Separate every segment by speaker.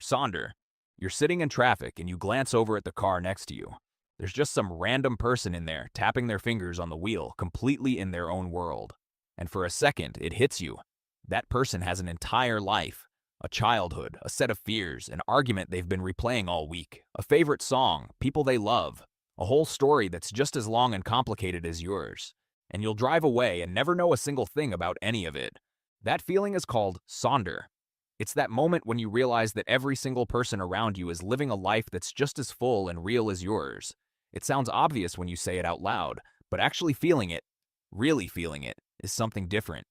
Speaker 1: Sonder. You're sitting in traffic and you glance over at the car next to you. There's just some random person in there tapping their fingers on the wheel, completely in their own world. And for a second, it hits you. That person has an entire life, a childhood, a set of fears, an argument they've been replaying all week, a favorite song, people they love, a whole story that's just as long and complicated as yours. And you'll drive away and never know a single thing about any of it. That feeling is called Sonder. It's that moment when you realize that every single person around you is living a life that's just as full and real as yours. It sounds obvious when you say it out loud, but actually feeling it, really feeling it, is something different.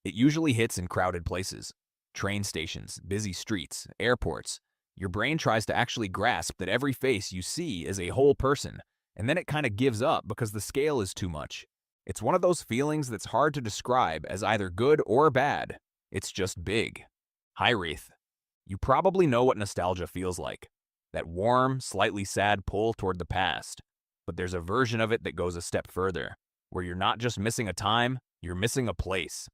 Speaker 1: It usually hits in crowded places. Train stations, busy streets, airports. Your brain tries to actually grasp that every face you see is a whole person, and then it kind of gives up because the scale is too much. It's one of those feelings that's hard to describe as either good or bad. It's just big. Heireath. You probably know what nostalgia feels like. That warm, slightly sad pull toward the past. But there's a version of it that goes a step further, where you're not just missing a time, you're missing a place,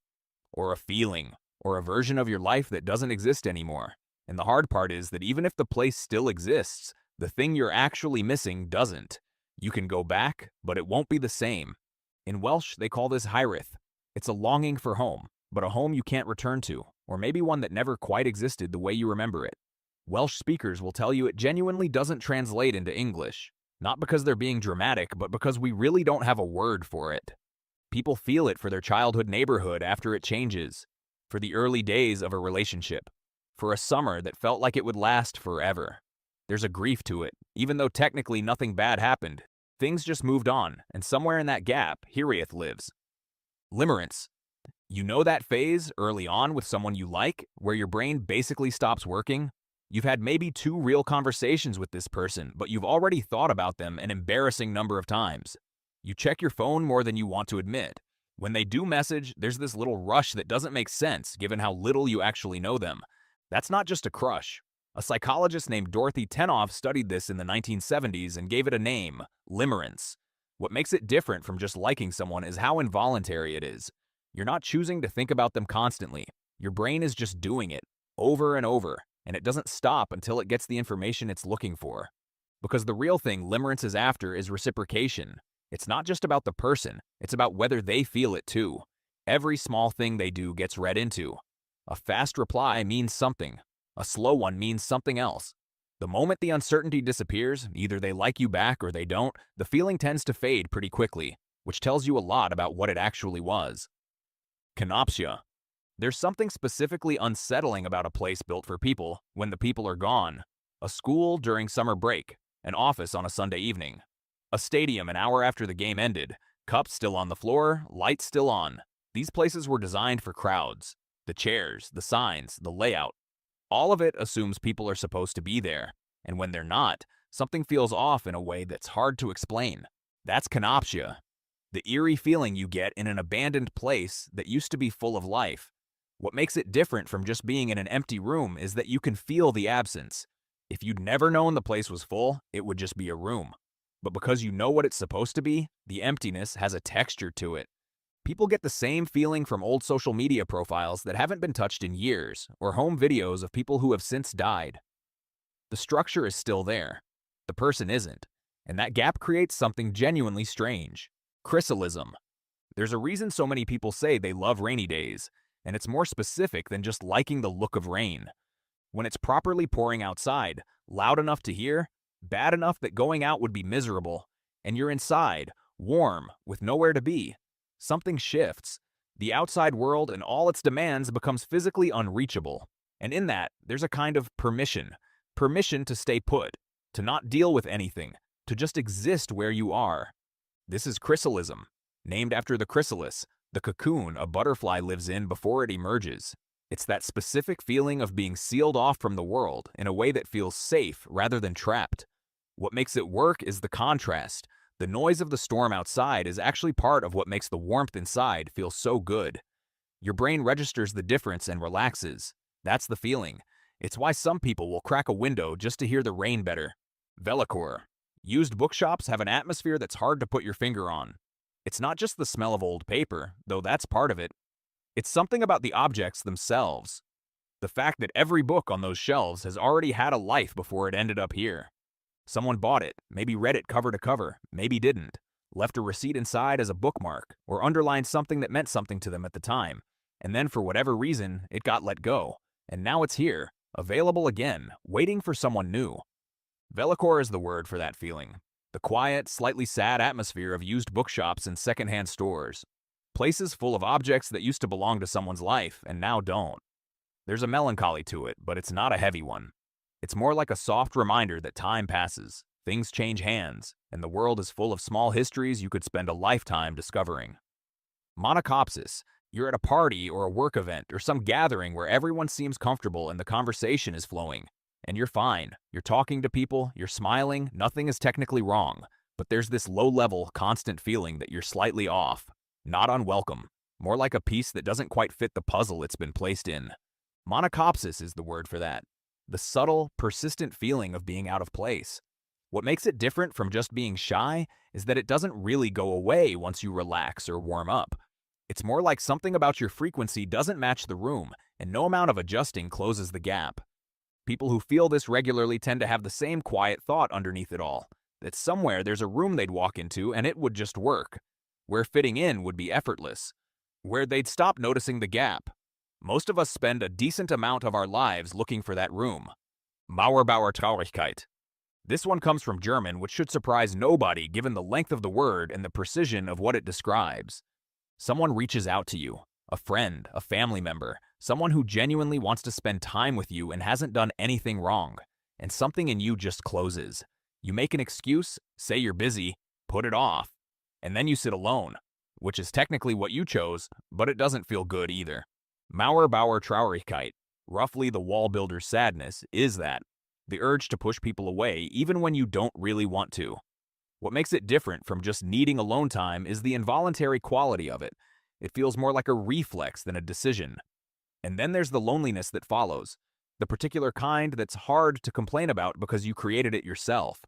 Speaker 1: or a feeling, or a version of your life that doesn't exist anymore. And the hard part is that even if the place still exists, the thing you're actually missing doesn't. You can go back, but it won't be the same. In Welsh, they call this Heireath. It's a longing for home, but a home you can't return to, or maybe one that never quite existed the way you remember it. Welsh speakers will tell you it genuinely doesn't translate into English, not because they're being dramatic, but because we really don't have a word for it. People feel it for their childhood neighborhood after it changes, for the early days of a relationship, for a summer that felt like it would last forever. There's a grief to it, even though technically nothing bad happened. Things just moved on, and somewhere in that gap, Heireath lives. Limerence. You know that phase early on with someone you like, where your brain basically stops working? You've had maybe 2 real conversations with this person, but you've already thought about them an embarrassing number of times. You check your phone more than you want to admit. When they do message, there's this little rush that doesn't make sense given how little you actually know them. That's not just a crush. A psychologist named Dorothy Tenoff studied this in the 1970s and gave it a name, limerence. What makes it different from just liking someone is how involuntary it is. You're not choosing to think about them constantly. Your brain is just doing it, over and over, and it doesn't stop until it gets the information it's looking for. Because the real thing limerence is after is reciprocation. It's not just about the person, it's about whether they feel it too. Every small thing they do gets read into. A fast reply means something. A slow one means something else. The moment the uncertainty disappears, either they like you back or they don't, the feeling tends to fade pretty quickly, which tells you a lot about what it actually was. Canopsia. There's something specifically unsettling about a place built for people when the people are gone. A school during summer break, an office on a Sunday evening. A stadium an hour after the game ended, cups still on the floor, lights still on. These places were designed for crowds. The chairs, the signs, the layout. All of it assumes people are supposed to be there, and when they're not, something feels off in a way that's hard to explain. That's canopsia. The eerie feeling you get in an abandoned place that used to be full of life. What makes it different from just being in an empty room is that you can feel the absence. If you'd never known the place was full, it would just be a room. But because you know what it's supposed to be, the emptiness has a texture to it. People get the same feeling from old social media profiles that haven't been touched in years, or home videos of people who have since died. The structure is still there. The person isn't. And that gap creates something genuinely strange. Chrysalism. There's a reason so many people say they love rainy days, and it's more specific than just liking the look of rain. When it's properly pouring outside, loud enough to hear, bad enough that going out would be miserable, and you're inside, warm, with nowhere to be, something shifts. The outside world and all its demands becomes physically unreachable. And in that, there's a kind of permission. Permission to stay put, to not deal with anything, to just exist where you are. This is chrysalism, named after the chrysalis, the cocoon a butterfly lives in before it emerges. It's that specific feeling of being sealed off from the world in a way that feels safe rather than trapped. What makes it work is the contrast. The noise of the storm outside is actually part of what makes the warmth inside feel so good. Your brain registers the difference and relaxes. That's the feeling. It's why some people will crack a window just to hear the rain better. Velocore. Used bookshops have an atmosphere that's hard to put your finger on. It's not just the smell of old paper, though that's part of it. It's something about the objects themselves. The fact that every book on those shelves has already had a life before it ended up here. Someone bought it, maybe read it cover to cover, maybe didn't, left a receipt inside as a bookmark, or underlined something that meant something to them at the time, and then for whatever reason, it got let go, and now it's here, available again, waiting for someone new. Velicor is the word for that feeling. The quiet, slightly sad atmosphere of used bookshops and secondhand stores. Places full of objects that used to belong to someone's life and now don't. There's a melancholy to it, but it's not a heavy one. It's more like a soft reminder that time passes, things change hands, and the world is full of small histories you could spend a lifetime discovering. Monachopsis. You're at a party or a work event or some gathering where everyone seems comfortable and the conversation is flowing. And you're fine. You're talking to people, you're smiling, nothing is technically wrong. But there's this low-level, constant feeling that you're slightly off. Not unwelcome. More like a piece that doesn't quite fit the puzzle it's been placed in. Monachopsis is the word for that. The subtle, persistent feeling of being out of place. What makes it different from just being shy is that it doesn't really go away once you relax or warm up. It's more like something about your frequency doesn't match the room, and no amount of adjusting closes the gap. People who feel this regularly tend to have the same quiet thought underneath it all, that somewhere there's a room they'd walk into and it would just work, where fitting in would be effortless, where they'd stop noticing the gap. Most of us spend a decent amount of our lives looking for that room. Mauerbauer Traurigkeit. This one comes from German, which should surprise nobody given the length of the word and the precision of what it describes. Someone reaches out to you, a friend, a family member, someone who genuinely wants to spend time with you and hasn't done anything wrong, and something in you just closes. You make an excuse, say you're busy, put it off, and then you sit alone, which is technically what you chose, but it doesn't feel good either. Mauerbauer Traurigkeit, roughly the wall builder's sadness, is that. The urge to push people away even when you don't really want to. What makes it different from just needing alone time is the involuntary quality of it. It feels more like a reflex than a decision. And then there's the loneliness that follows, the particular kind that's hard to complain about because you created it yourself.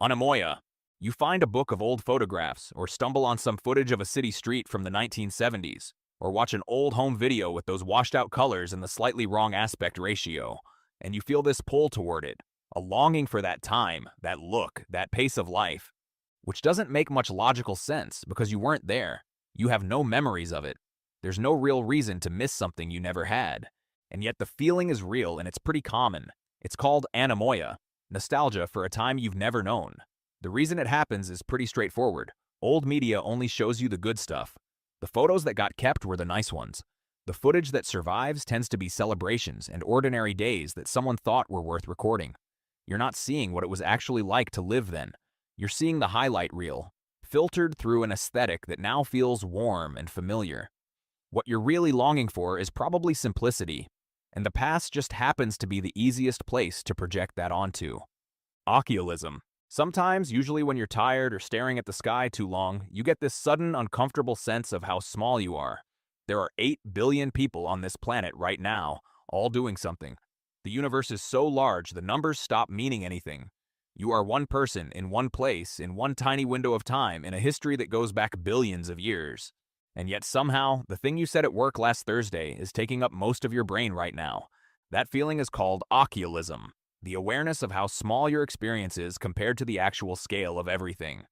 Speaker 1: Anemoia. You find a book of old photographs, or stumble on some footage of a city street from the 1970s, or watch an old home video with those washed-out colors and the slightly wrong aspect ratio, and you feel this pull toward it, a longing for that time, that look, that pace of life, which doesn't make much logical sense because you weren't there. You have no memories of it. There's no real reason to miss something you never had. And yet the feeling is real and it's pretty common. It's called anemoia, nostalgia for a time you've never known. The reason it happens is pretty straightforward. Old media only shows you the good stuff. The photos that got kept were the nice ones. The footage that survives tends to be celebrations and ordinary days that someone thought were worth recording. You're not seeing what it was actually like to live then. You're seeing the highlight reel, filtered through an aesthetic that now feels warm and familiar. What you're really longing for is probably simplicity, and the past just happens to be the easiest place to project that onto. Oculism. Sometimes, usually when you're tired or staring at the sky too long, you get this sudden, uncomfortable sense of how small you are. There are 8 billion people on this planet right now, all doing something. The universe is so large, the numbers stop meaning anything. You are one person in one place, in one tiny window of time, in a history that goes back billions of years. And yet somehow, the thing you said at work last Thursday is taking up most of your brain right now. That feeling is called oculism, the awareness of how small your experience is compared to the actual scale of everything.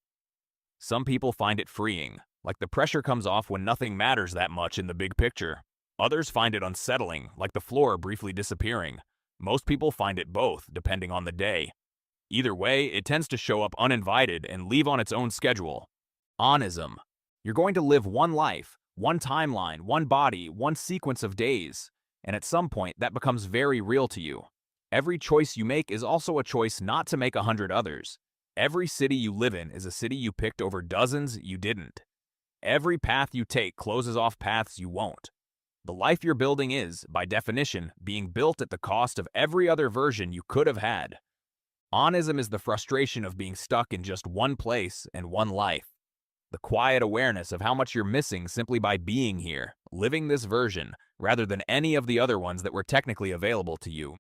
Speaker 1: Some people find it freeing, like the pressure comes off when nothing matters that much in the big picture. Others find it unsettling, like the floor briefly disappearing. Most people find it both, depending on the day. Either way, it tends to show up uninvited and leave on its own schedule. Onism. You're going to live one life, one timeline, one body, one sequence of days, and at some point that becomes very real to you. Every choice you make is also a choice not to make 100 others. Every city you live in is a city you picked over dozens you didn't. Every path you take closes off paths you won't. The life you're building is, by definition, being built at the cost of every other version you could have had. Onism is the frustration of being stuck in just one place and one life. The quiet awareness of how much you're missing simply by being here, living this version, rather than any of the other ones that were technically available to you.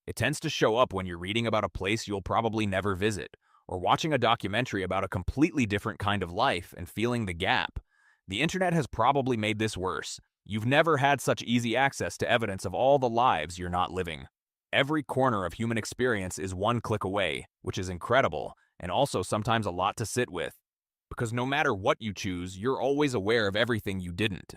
Speaker 1: It tends to show up when you're reading about a place you'll probably never visit, or watching a documentary about a completely different kind of life and feeling the gap. The internet has probably made this worse. You've never had such easy access to evidence of all the lives you're not living. Every corner of human experience is one click away, which is incredible, and also sometimes a lot to sit with. Because no matter what you choose, you're always aware of everything you didn't.